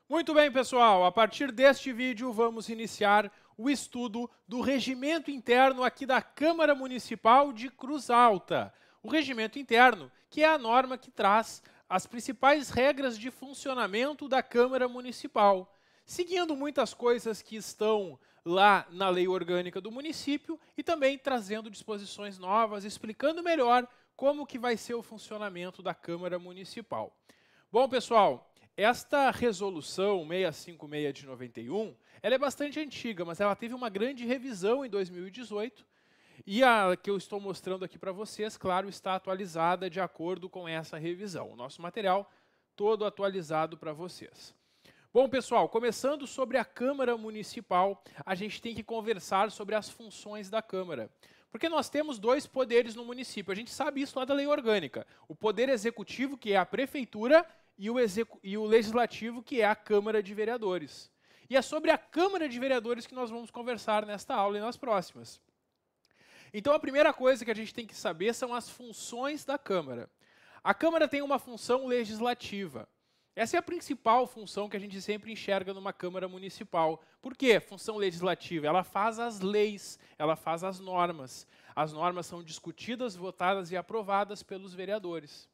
Muito bem, pessoal. A partir deste vídeo, vamos iniciar o estudo do regimento interno aqui da Câmara Municipal de Cruz Alta. O regimento interno, que é a norma que traz as principais regras de funcionamento da Câmara Municipal, seguindo muitas coisas que estão lá na lei orgânica do município e também trazendo disposições novas, explicando melhor como que vai ser o funcionamento da Câmara Municipal. Bom, pessoal, esta resolução 656 de 91, ela é bastante antiga, mas ela teve uma grande revisão em 2018 e a que eu estou mostrando aqui para vocês, claro, está atualizada de acordo com essa revisão. O nosso material todo atualizado para vocês. Bom, pessoal, começando sobre a Câmara Municipal, a gente tem que conversar sobre as funções da Câmara. Porque nós temos dois poderes no município, a gente sabe isso lá da lei orgânica. O poder executivo, que é a prefeitura, e o legislativo, que é a Câmara de Vereadores. E é sobre a Câmara de Vereadores que nós vamos conversar nesta aula e nas próximas. Então, a primeira coisa que a gente tem que saber são as funções da Câmara. A Câmara tem uma função legislativa. Essa é a principal função que a gente sempre enxerga numa Câmara Municipal. Por quê? Função legislativa. Ela faz as leis, ela faz as normas. As normas são discutidas, votadas e aprovadas pelos vereadores.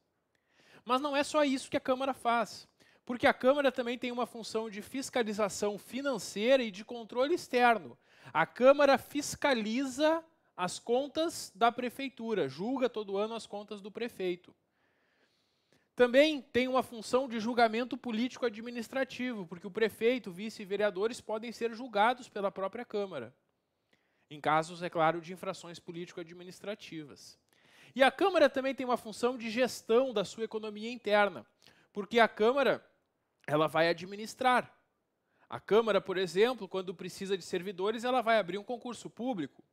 Mas não é só isso que a Câmara faz, porque a Câmara também tem uma função de fiscalização financeira e de controle externo. A Câmara fiscaliza as contas da Prefeitura, julga todo ano as contas do prefeito. Também tem uma função de julgamento político-administrativo, porque o prefeito, vice e vereadores podem ser julgados pela própria Câmara, em casos, é claro, de infrações político-administrativas. E a Câmara também tem uma função de gestão da sua economia interna, porque a Câmara ela vai administrar. A Câmara, por exemplo, quando precisa de servidores, ela vai abrir um concurso público.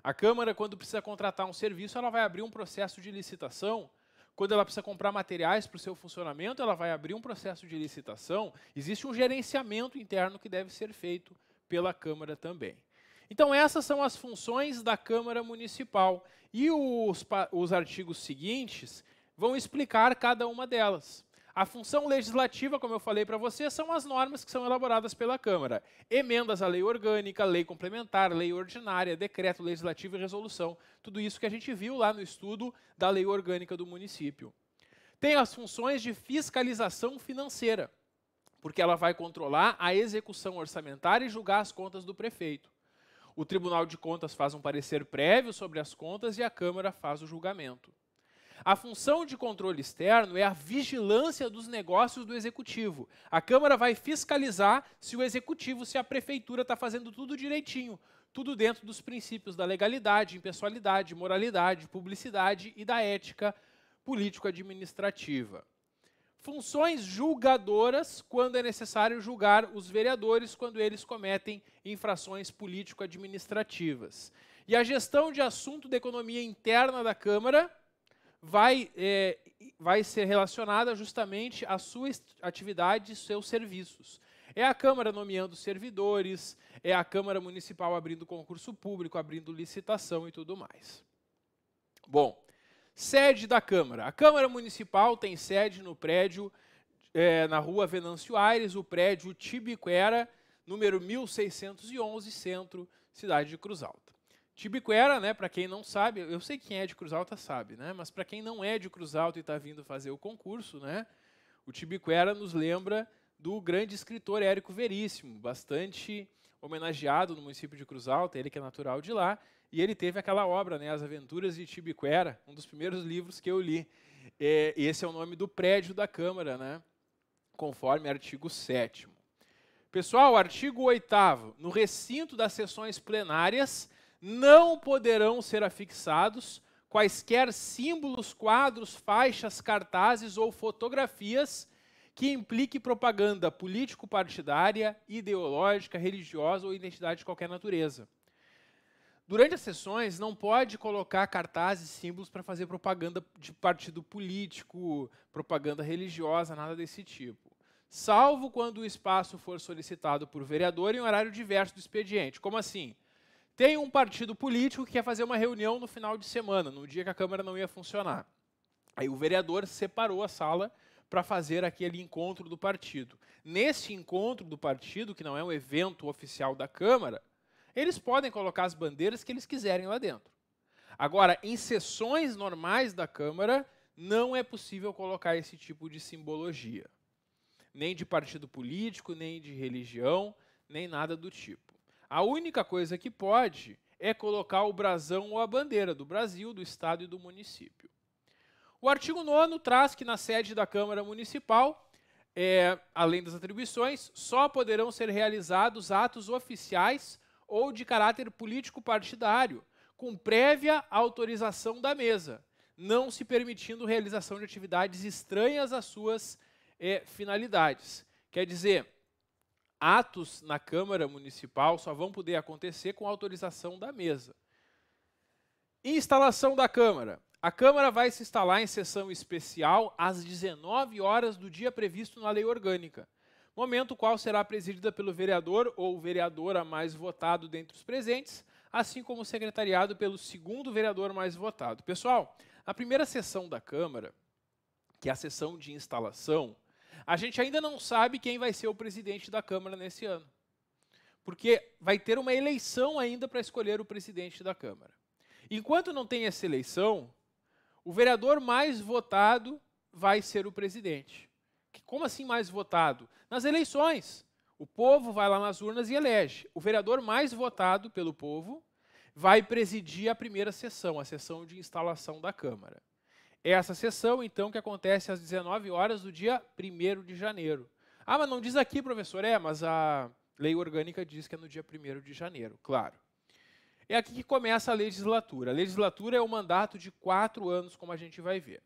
A Câmara, quando precisa contratar um serviço, ela vai abrir um processo de licitação. Quando ela precisa comprar materiais para o seu funcionamento, ela vai abrir um processo de licitação. Existe um gerenciamento interno que deve ser feito pela Câmara também. Então, essas são as funções da Câmara Municipal. E os artigos seguintes vão explicar cada uma delas. A função legislativa, como eu falei para vocês, são as normas que são elaboradas pela Câmara. Emendas à lei orgânica, lei complementar, lei ordinária, decreto legislativo e resolução. Tudo isso que a gente viu lá no estudo da lei orgânica do município. Tem as funções de fiscalização financeira, porque ela vai controlar a execução orçamentária e julgar as contas do prefeito. O Tribunal de Contas faz um parecer prévio sobre as contas e a Câmara faz o julgamento. A função de controle externo é a vigilância dos negócios do Executivo. A Câmara vai fiscalizar se o Executivo, se a Prefeitura está fazendo tudo direitinho, tudo dentro dos princípios da legalidade, impessoalidade, moralidade, publicidade e da ética político-administrativa. Funções julgadoras, quando é necessário julgar os vereadores quando eles cometem infrações político-administrativas. E a gestão de assunto da economia interna da Câmara vai ser relacionada justamente à sua atividade e seus serviços. É a Câmara nomeando servidores, é a Câmara Municipal abrindo concurso público, abrindo licitação e tudo mais. Bom, sede da Câmara. A Câmara Municipal tem sede no prédio, na rua Venâncio Aires, o prédio Tibiquera, número 1611, centro, cidade de Cruz Alta. Tibiquera, né, para quem não sabe, eu sei que quem é de Cruz Alta sabe, né, mas para quem não é de Cruz Alta e está vindo fazer o concurso, né, o Tibiquera nos lembra do grande escritor Érico Veríssimo, bastante homenageado no município de Cruz Alta, ele que é natural de lá, e ele teve aquela obra, né, As Aventuras de Tibiquera, um dos primeiros livros que eu li. Esse é o nome do prédio da Câmara, né, conforme artigo 7º. Pessoal, artigo 8º, no recinto das sessões plenárias, não poderão ser afixados quaisquer símbolos, quadros, faixas, cartazes ou fotografias que implique propaganda político-partidária, ideológica, religiosa ou identidade de qualquer natureza. Durante as sessões, não pode colocar cartazes e símbolos para fazer propaganda de partido político, propaganda religiosa, nada desse tipo. Salvo quando o espaço for solicitado por vereador em horário diverso do expediente. Como assim? Tem um partido político que quer fazer uma reunião no final de semana, no dia que a Câmara não ia funcionar. Aí o vereador separou a sala para fazer aquele encontro do partido. Nesse encontro do partido, que não é um evento oficial da Câmara, eles podem colocar as bandeiras que eles quiserem lá dentro. Agora, em sessões normais da Câmara, não é possível colocar esse tipo de simbologia. Nem de partido político, nem de religião, nem nada do tipo. A única coisa que pode é colocar o brasão ou a bandeira do Brasil, do Estado e do município. O artigo 9º traz que na sede da Câmara Municipal, além das atribuições, só poderão ser realizados atos oficiais ou de caráter político-partidário, com prévia autorização da mesa, não se permitindo realização de atividades estranhas às suas finalidades. Quer dizer, atos na Câmara Municipal só vão poder acontecer com autorização da mesa. Instalação da Câmara. A Câmara vai se instalar em sessão especial às 19 horas do dia previsto na Lei Orgânica, momento qual será presidida pelo vereador ou vereadora mais votado dentre os presentes, assim como secretariado pelo segundo vereador mais votado. Pessoal, a primeira sessão da Câmara, que é a sessão de instalação, a gente ainda não sabe quem vai ser o presidente da Câmara nesse ano, porque vai ter uma eleição ainda para escolher o presidente da Câmara. Enquanto não tem essa eleição, o vereador mais votado vai ser o presidente. Como assim mais votado? Nas eleições. O povo vai lá nas urnas e elege. O vereador mais votado pelo povo vai presidir a primeira sessão, a sessão de instalação da Câmara. Essa sessão, então, que acontece às 19 horas do dia 1º de janeiro. Ah, mas não diz aqui, professor. Mas a Lei Orgânica diz que é no dia 1º de janeiro, claro. É aqui que começa a legislatura. A legislatura é o mandato de 4 anos, como a gente vai ver.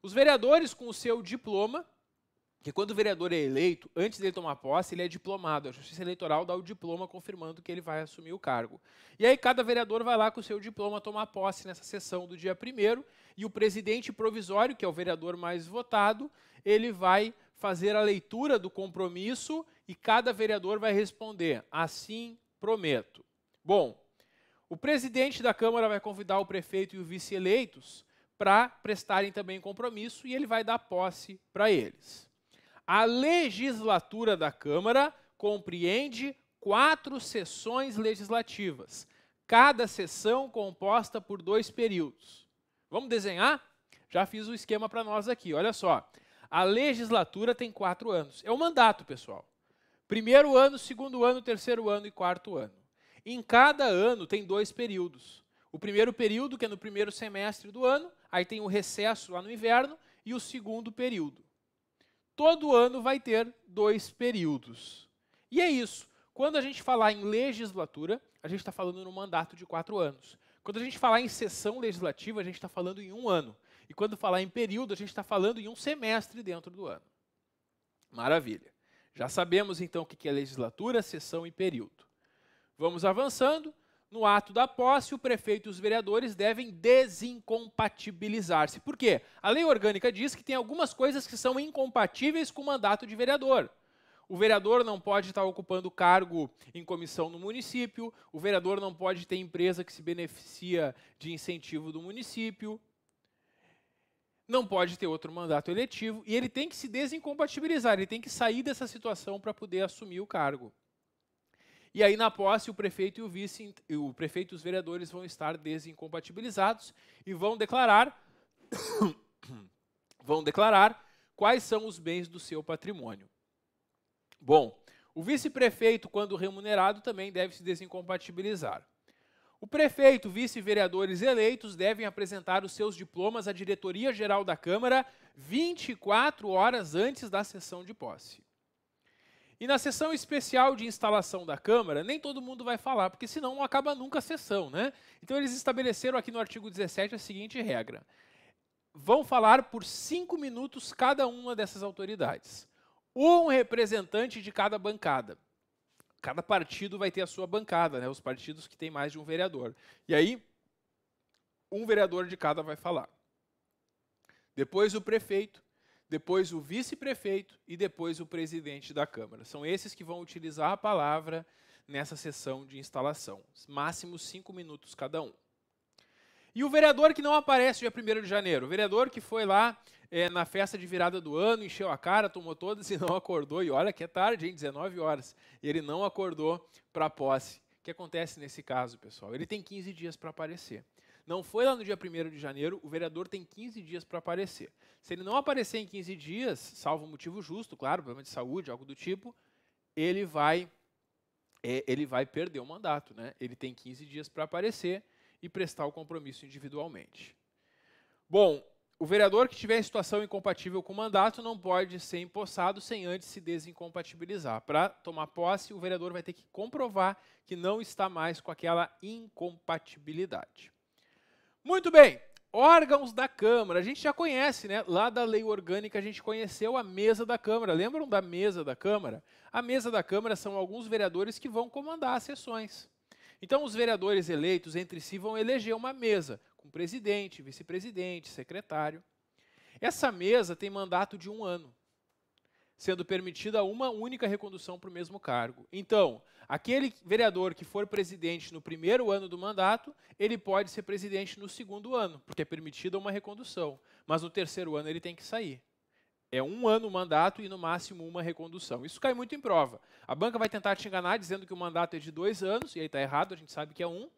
Os vereadores, com o seu diploma, que quando o vereador é eleito, antes de ele tomar posse, ele é diplomado. A Justiça Eleitoral dá o diploma confirmando que ele vai assumir o cargo. E aí cada vereador vai lá com o seu diploma tomar posse nessa sessão do dia 1º, e o presidente provisório, que é o vereador mais votado, ele vai fazer a leitura do compromisso e cada vereador vai responder: assim prometo. Bom, o presidente da Câmara vai convidar o prefeito e o vice eleitos para prestarem também compromisso e ele vai dar posse para eles. A legislatura da Câmara compreende 4 sessões legislativas, cada sessão composta por 2 períodos. Vamos desenhar? Já fiz o esquema para nós aqui, olha só. A legislatura tem 4 anos. É o mandato, pessoal. 1º ano, 2º ano, 3º ano e 4º ano. Em cada ano tem 2 períodos. O primeiro período, que é no primeiro semestre do ano, aí tem o recesso lá no inverno, e o segundo período. Todo ano vai ter 2 períodos. E é isso. Quando a gente falar em legislatura, a gente está falando no mandato de 4 anos. Quando a gente falar em sessão legislativa, a gente está falando em 1 ano. E quando falar em período, a gente está falando em um semestre dentro do ano. Maravilha. Já sabemos, então, o que é legislatura, sessão e período. Vamos avançando. No ato da posse, o prefeito e os vereadores devem desincompatibilizar-se. Por quê? A lei orgânica diz que tem algumas coisas que são incompatíveis com o mandato de vereador. O vereador não pode estar ocupando cargo em comissão no município, o vereador não pode ter empresa que se beneficia de incentivo do município, não pode ter outro mandato eletivo, e ele tem que se desincompatibilizar, ele tem que sair dessa situação para poder assumir o cargo. E aí, na posse, o prefeito e o prefeito e os vereadores vão estar desincompatibilizados e vão declarar quais são os bens do seu patrimônio. Bom, o vice-prefeito, quando remunerado, também deve se desincompatibilizar. O prefeito, vice e vereadores eleitos devem apresentar os seus diplomas à diretoria-geral da Câmara 24 horas antes da sessão de posse. E na sessão especial de instalação da Câmara, nem todo mundo vai falar, porque senão não acaba nunca a sessão, né? Então eles estabeleceram aqui no artigo 17 a seguinte regra. Vão falar por 5 minutos cada uma dessas autoridades. Um representante de cada bancada. Cada partido vai ter a sua bancada, né? Os partidos que têm mais de um vereador. E aí, um vereador de cada vai falar. Depois o prefeito, depois o vice-prefeito e depois o presidente da Câmara. São esses que vão utilizar a palavra nessa sessão de instalação. Máximo 5 minutos cada um. E o vereador que não aparece dia 1º de janeiro, o vereador que foi lá na festa de virada do ano, encheu a cara, tomou todas e não acordou, e olha que é tarde, hein, 19 horas, e ele não acordou para a posse. O que acontece nesse caso, pessoal? Ele tem 15 dias para aparecer. Não foi lá no dia 1º de janeiro, o vereador tem 15 dias para aparecer. Se ele não aparecer em 15 dias, salvo motivo justo, claro, problema de saúde, algo do tipo, ele vai perder o mandato, né? Ele tem 15 dias para aparecer e prestar o compromisso individualmente. Bom, o vereador que tiver em situação incompatível com o mandato não pode ser empossado sem antes se desincompatibilizar. Para tomar posse, o vereador vai ter que comprovar que não está mais com aquela incompatibilidade. Muito bem, órgãos da Câmara. A gente já conhece, né? Lá da lei orgânica a gente conheceu a mesa da Câmara. Lembram da mesa da Câmara? A mesa da Câmara são alguns vereadores que vão comandar as sessões. Então, os vereadores eleitos entre si vão eleger uma mesa, com presidente, vice-presidente, secretário. Essa mesa tem mandato de 1 ano, sendo permitida uma única recondução para o mesmo cargo. Então, aquele vereador que for presidente no 1º ano do mandato, ele pode ser presidente no 2º ano, porque é permitida uma recondução. Mas no 3º ano ele tem que sair. É 1 ano o mandato e no máximo uma recondução. Isso cai muito em prova. A banca vai tentar te enganar dizendo que o mandato é de 2 anos, e aí está errado, a gente sabe que é 1.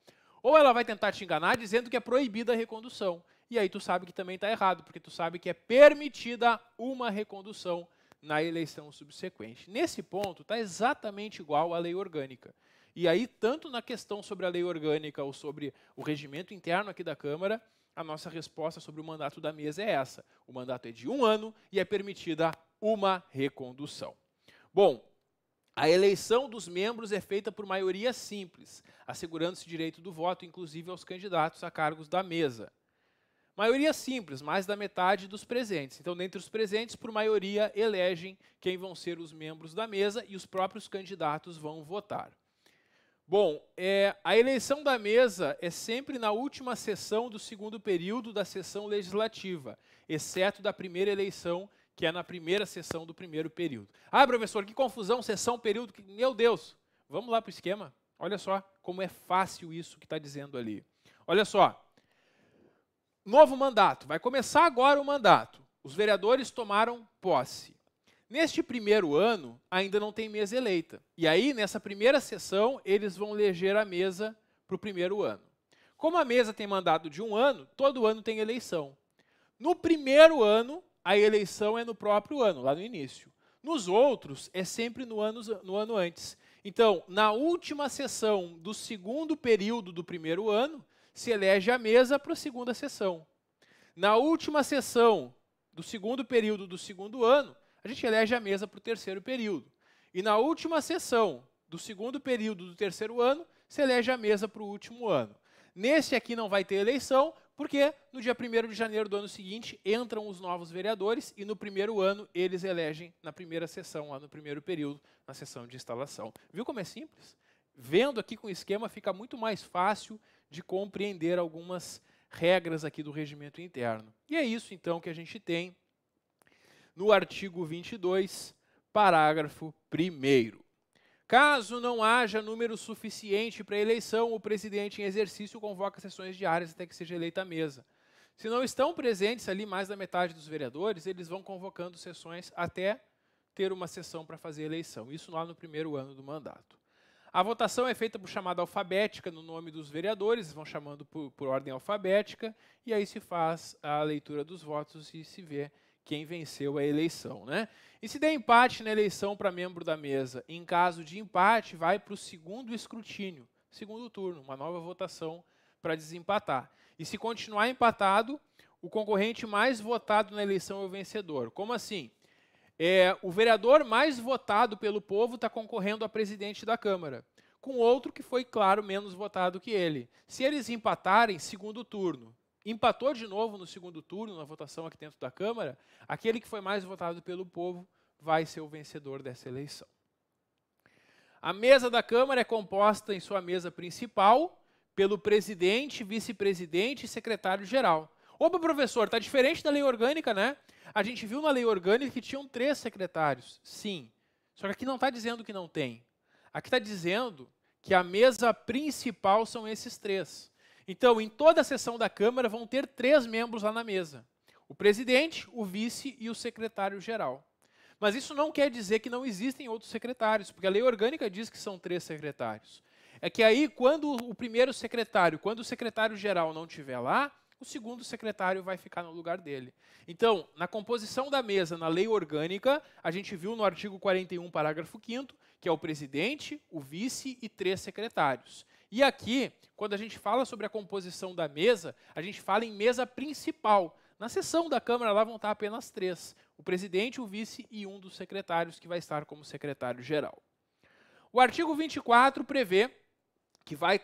Ou ela vai tentar te enganar dizendo que é proibida a recondução. E aí tu sabe que também está errado, porque tu sabe que é permitida uma recondução na eleição subsequente. Nesse ponto, está exatamente igual à lei orgânica. E aí, tanto na questão sobre a lei orgânica ou sobre o regimento interno aqui da Câmara, a nossa resposta sobre o mandato da mesa é essa. O mandato é de 1 ano e é permitida uma recondução. Bom, a eleição dos membros é feita por maioria simples, assegurando-se direito do voto, inclusive aos candidatos a cargos da mesa. Maioria simples, mais da metade dos presentes. Então, dentre os presentes, por maioria, elegem quem vão ser os membros da mesa e os próprios candidatos vão votar. Bom, a eleição da mesa é sempre na última sessão do 2º período da sessão legislativa, exceto da primeira eleição, que é na primeira sessão do 1º período. Ah, professor, que confusão, sessão, período, meu Deus! Vamos lá para o esquema? Olha só como é fácil isso que está dizendo ali. Olha só. Novo mandato. Vai começar agora o mandato. Os vereadores tomaram posse. Neste 1º ano, ainda não tem mesa eleita. E aí, nessa primeira sessão, eles vão eleger a mesa para o 1º ano. Como a mesa tem mandato de 1 ano, todo ano tem eleição. No 1º ano, a eleição é no próprio ano, lá no início. Nos outros, é sempre no ano antes. Então, na última sessão do 2º período do 1º ano, se elege a mesa para a 2ª sessão. Na última sessão do 2º período do 2º ano, a gente elege a mesa para o 3º período. E na última sessão do 2º período do 3º ano, se elege a mesa para o último ano. Nesse aqui não vai ter eleição, porque no dia 1º de janeiro do ano seguinte entram os novos vereadores e no 1º ano eles elegem na primeira sessão, lá no 1º período, na sessão de instalação. Viu como é simples? Vendo aqui com o esquema fica muito mais fácil de compreender algumas regras aqui do regimento interno. E é isso então que a gente tem no artigo 22, parágrafo 1º. Caso não haja número suficiente para a eleição, o presidente em exercício convoca sessões diárias até que seja eleita a mesa. Se não estão presentes ali mais da metade dos vereadores, eles vão convocando sessões até ter uma sessão para fazer a eleição. Isso lá no 1º ano do mandato. A votação é feita por chamada alfabética no nome dos vereadores, vão chamando por ordem alfabética, e aí se faz a leitura dos votos e se vê quem venceu a eleição, né? E se der empate na eleição para membro da mesa, em caso de empate, vai para o 2º escrutínio, 2º turno, uma nova votação para desempatar. E se continuar empatado, o concorrente mais votado na eleição é o vencedor. Como assim? O vereador mais votado pelo povo está concorrendo a presidente da Câmara, com outro que foi, claro, menos votado que ele. Se eles empatarem, 2º turno. Empatou de novo no 2º turno, na votação aqui dentro da Câmara, aquele que foi mais votado pelo povo vai ser o vencedor dessa eleição. A mesa da Câmara é composta em sua mesa principal pelo presidente, vice-presidente e secretário-geral. Opa, professor, está diferente da lei orgânica, né? A gente viu na lei orgânica que tinham 3 secretários. Sim, só que aqui não está dizendo que não tem. Aqui está dizendo que a mesa principal são esses 3. Então, em toda a sessão da Câmara, vão ter 3 membros lá na mesa. O presidente, o vice e o secretário-geral. Mas isso não quer dizer que não existem outros secretários, porque a lei orgânica diz que são 3 secretários. É que aí, quando o primeiro secretário, quando o secretário-geral não estiver lá, o segundo secretário vai ficar no lugar dele. Então, na composição da mesa, na lei orgânica, a gente viu no artigo 41, parágrafo 5º, que é o presidente, o vice e 3 secretários. E aqui, quando a gente fala sobre a composição da mesa, a gente fala em mesa principal. Na sessão da Câmara, lá vão estar apenas 3. O presidente, o vice e um dos secretários, que vai estar como secretário-geral. O artigo 24 prevê que vai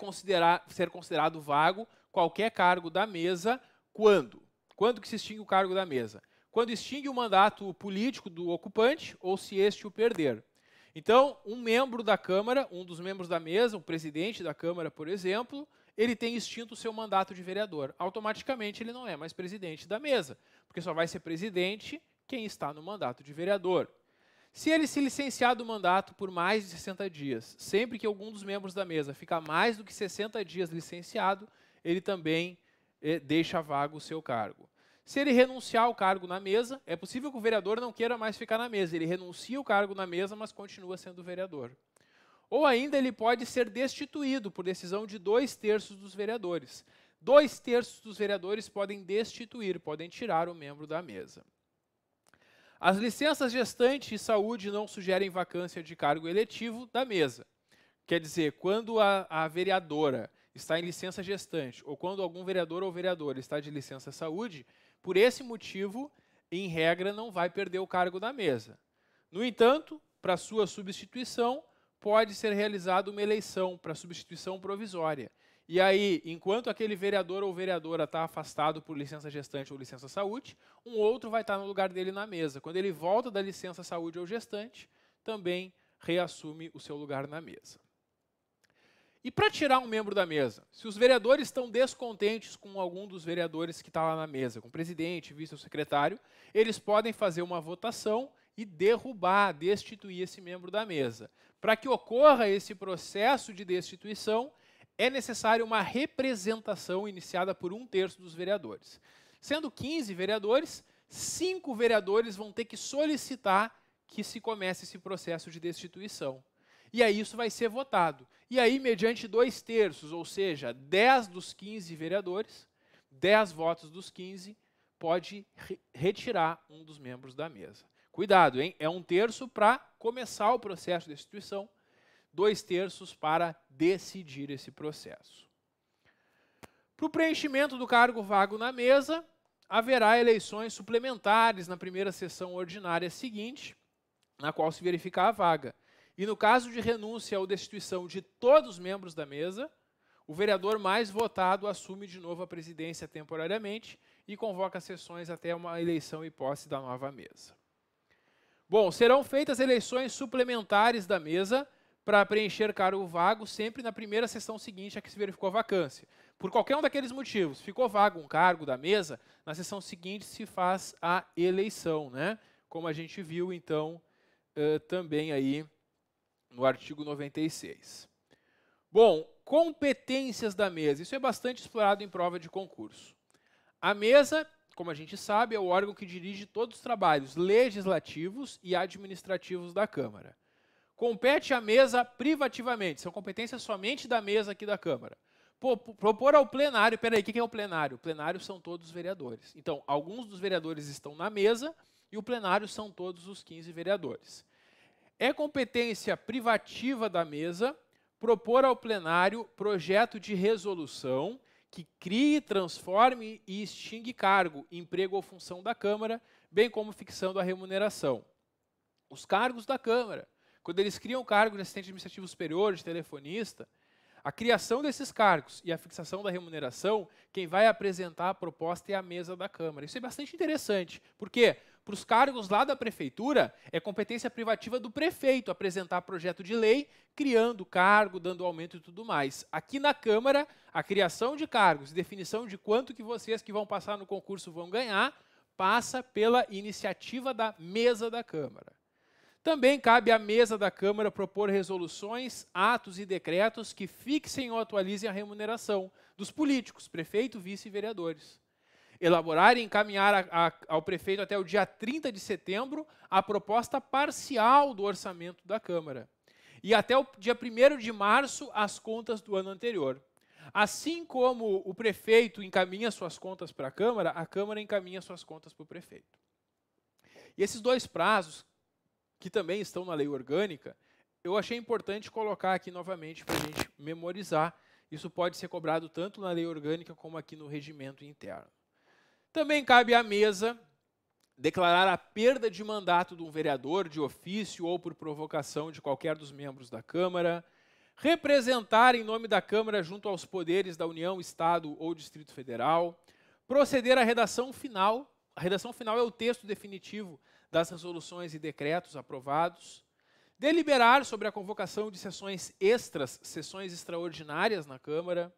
ser considerado vago qualquer cargo da mesa quando? Quando que se extingue o cargo da mesa? Quando extingue o mandato político do ocupante ou se este o perder. Então, um membro da Câmara, um dos membros da mesa, o presidente da Câmara, por exemplo, ele tem extinto o seu mandato de vereador. Automaticamente ele não é mais presidente da mesa, porque só vai ser presidente quem está no mandato de vereador. Se ele se licenciar do mandato por mais de 60 dias, sempre que algum dos membros da mesa ficar mais do que 60 dias licenciado, ele também deixa vago o seu cargo. Se ele renunciar ao cargo na mesa, é possível que o vereador não queira mais ficar na mesa. Ele renuncia o cargo na mesa, mas continua sendo vereador. Ou ainda ele pode ser destituído por decisão de 2/3 dos vereadores. 2/3 dos vereadores podem destituir, podem tirar o membro da mesa. As licenças gestante e saúde não sugerem vacância de cargo eletivo da mesa. Quer dizer, quando a vereadora está em licença gestante, ou quando algum vereador ou vereadora está de licença saúde, por esse motivo, em regra, não vai perder o cargo da mesa. No entanto, para sua substituição, pode ser realizada uma eleição para substituição provisória. E aí, enquanto aquele vereador ou vereadora está afastado por licença gestante ou licença saúde, um outro vai estar no lugar dele na mesa. Quando ele volta da licença saúde ou gestante, também reassume o seu lugar na mesa. E para tirar um membro da mesa, se os vereadores estão descontentes com algum dos vereadores que está lá na mesa, com o presidente, vice ou secretário, eles podem fazer uma votação e derrubar, destituir esse membro da mesa. Para que ocorra esse processo de destituição, é necessária uma representação iniciada por 1/3 dos vereadores. Sendo 15 vereadores, 5 vereadores vão ter que solicitar que se comece esse processo de destituição. E aí isso vai ser votado. E aí, mediante 2/3, ou seja, 10 dos 15 vereadores, 10 votos dos 15, pode retirar um dos membros da mesa. Cuidado, hein? É 1/3 para começar o processo de destituição, 2/3 para decidir esse processo. Para o preenchimento do cargo vago na mesa, haverá eleições suplementares na primeira sessão ordinária seguinte, na qual se verificar a vaga. E no caso de renúncia ou destituição de todos os membros da mesa, o vereador mais votado assume de novo a presidência temporariamente e convoca sessões até uma eleição e posse da nova mesa. Bom, serão feitas eleições suplementares da mesa para preencher cargo vago sempre na primeira sessão seguinte a que se verificou a vacância. Por qualquer um daqueles motivos, ficou vago um cargo da mesa, na sessão seguinte se faz a eleição, né? Como a gente viu, então, também aí no artigo 96. Bom, competências da mesa. Isso é bastante explorado em prova de concurso. A mesa, como a gente sabe, é o órgão que dirige todos os trabalhos legislativos e administrativos da Câmara. Compete à mesa privativamente, são competências somente da mesa aqui da Câmara. Propor ao plenário, peraí, o que é o plenário? O plenário são todos os vereadores. Então, alguns dos vereadores estão na mesa e o plenário são todos os 15 vereadores. É competência privativa da mesa propor ao plenário projeto de resolução que crie, transforme e extingue cargo, emprego ou função da Câmara, bem como fixando a remuneração. Os cargos da Câmara, quando eles criam o cargo de assistente administrativo superior, de telefonista, a criação desses cargos e a fixação da remuneração, quem vai apresentar a proposta é a mesa da Câmara. Isso é bastante interessante. Por quê? Para os cargos lá da prefeitura, é competência privativa do prefeito apresentar projeto de lei, criando cargo, dando aumento e tudo mais. Aqui na Câmara, a criação de cargos e definição de quanto que vocês que vão passar no concurso vão ganhar, passa pela iniciativa da mesa da Câmara. Também cabe à mesa da Câmara propor resoluções, atos e decretos que fixem ou atualizem a remuneração dos políticos, prefeito, vice e vereadores. Elaborar e encaminhar ao prefeito até o dia 30 de setembro a proposta parcial do orçamento da Câmara. E até o dia 1º de março as contas do ano anterior. Assim como o prefeito encaminha suas contas para a Câmara encaminha suas contas para o prefeito. E esses dois prazos, que também estão na lei orgânica, eu achei importante colocar aqui novamente para a gente memorizar. Isso pode ser cobrado tanto na lei orgânica como aqui no regimento interno. Também cabe à mesa declarar a perda de mandato de um vereador de ofício ou por provocação de qualquer dos membros da Câmara, representar em nome da Câmara junto aos poderes da União, Estado ou Distrito Federal, proceder à redação final. A redação final é o texto definitivo das resoluções e decretos aprovados, deliberar sobre a convocação de sessões extras, sessões extraordinárias na Câmara,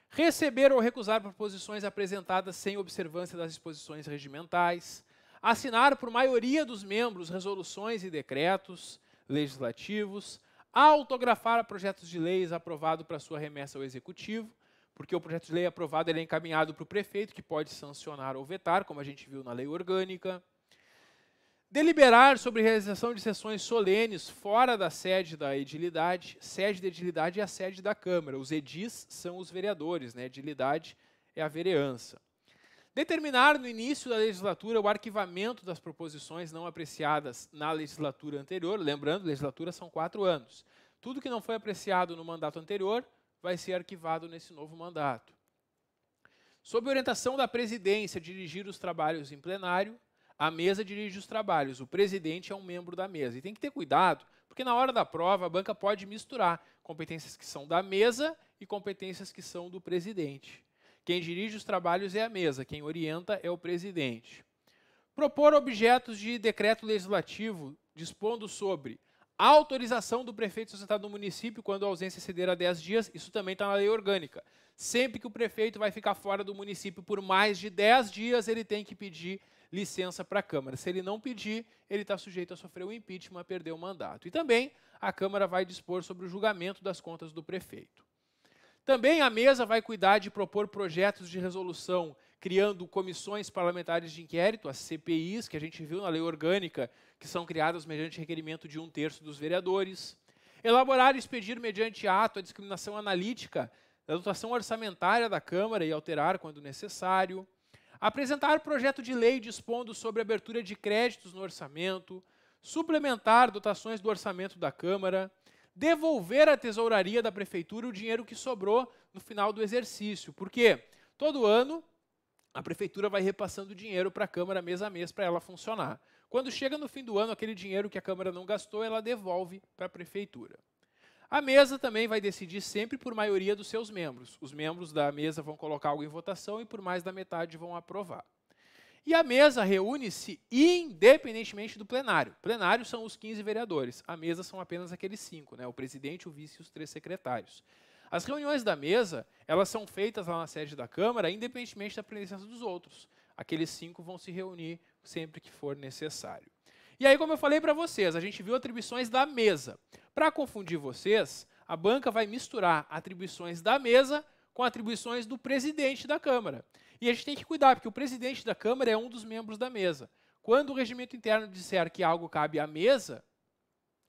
receber ou recusar proposições apresentadas sem observância das disposições regimentais, assinar por maioria dos membros resoluções e decretos legislativos, autografar projetos de leis aprovados para sua remessa ao Executivo, porque o projeto de lei aprovado ele é encaminhado para o prefeito, que pode sancionar ou vetar, como a gente viu na lei orgânica. Deliberar sobre realização de sessões solenes fora da sede da edilidade. Sede da edilidade é a sede da Câmara. Os edis são os vereadores, né? Edilidade é a vereança. Determinar no início da legislatura o arquivamento das proposições não apreciadas na legislatura anterior. Lembrando, legislatura são 4 anos. Tudo que não foi apreciado no mandato anterior vai ser arquivado nesse novo mandato. Sob orientação da presidência, dirigir os trabalhos em plenário. A mesa dirige os trabalhos, o presidente é um membro da mesa. E tem que ter cuidado, porque na hora da prova a banca pode misturar competências que são da mesa e competências que são do presidente. Quem dirige os trabalhos é a mesa, quem orienta é o presidente. Propor objetos de decreto legislativo dispondo sobre a autorização do prefeito suscitado no município quando a ausência exceder a 10 dias, isso também está na lei orgânica. Sempre que o prefeito vai ficar fora do município por mais de 10 dias, ele tem que pedir licença para a Câmara. Se ele não pedir, ele está sujeito a sofrer o impeachment, a perder o mandato. E também a Câmara vai dispor sobre o julgamento das contas do prefeito. Também a mesa vai cuidar de propor projetos de resolução, criando comissões parlamentares de inquérito, as CPIs, que a gente viu na lei orgânica, que são criadas mediante requerimento de 1/3 dos vereadores. Elaborar e expedir mediante ato a discriminação analítica da dotação orçamentária da Câmara e alterar quando necessário. Apresentar projeto de lei dispondo sobre abertura de créditos no orçamento, suplementar dotações do orçamento da Câmara, devolver à tesouraria da Prefeitura o dinheiro que sobrou no final do exercício. Porque todo ano a Prefeitura vai repassando dinheiro para a Câmara mês a mês para ela funcionar. Quando chega no fim do ano, aquele dinheiro que a Câmara não gastou, ela devolve para a Prefeitura. A mesa também vai decidir sempre por maioria dos seus membros. Os membros da mesa vão colocar algo em votação e por mais da metade vão aprovar. E a mesa reúne-se independentemente do plenário. Plenário são os 15 vereadores. A mesa são apenas aqueles 5, né? O presidente, o vice e os 3 secretários. As reuniões da mesa, elas são feitas lá na sede da Câmara, independentemente da presença dos outros. Aqueles 5 vão se reunir sempre que for necessário. E aí, como eu falei para vocês, a gente viu atribuições da mesa. Para confundir vocês, a banca vai misturar atribuições da mesa com atribuições do presidente da Câmara. E a gente tem que cuidar, porque o presidente da Câmara é um dos membros da mesa. Quando o regimento interno disser que algo cabe à mesa,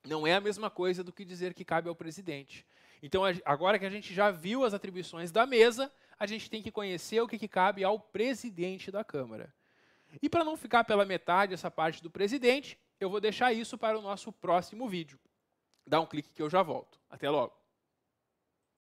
não é a mesma coisa do que dizer que cabe ao presidente. Então, agora que a gente já viu as atribuições da mesa, a gente tem que conhecer o que cabe ao presidente da Câmara. E para não ficar pela metade essa parte do presidente, eu vou deixar isso para o nosso próximo vídeo. Dá um clique que eu já volto. Até logo.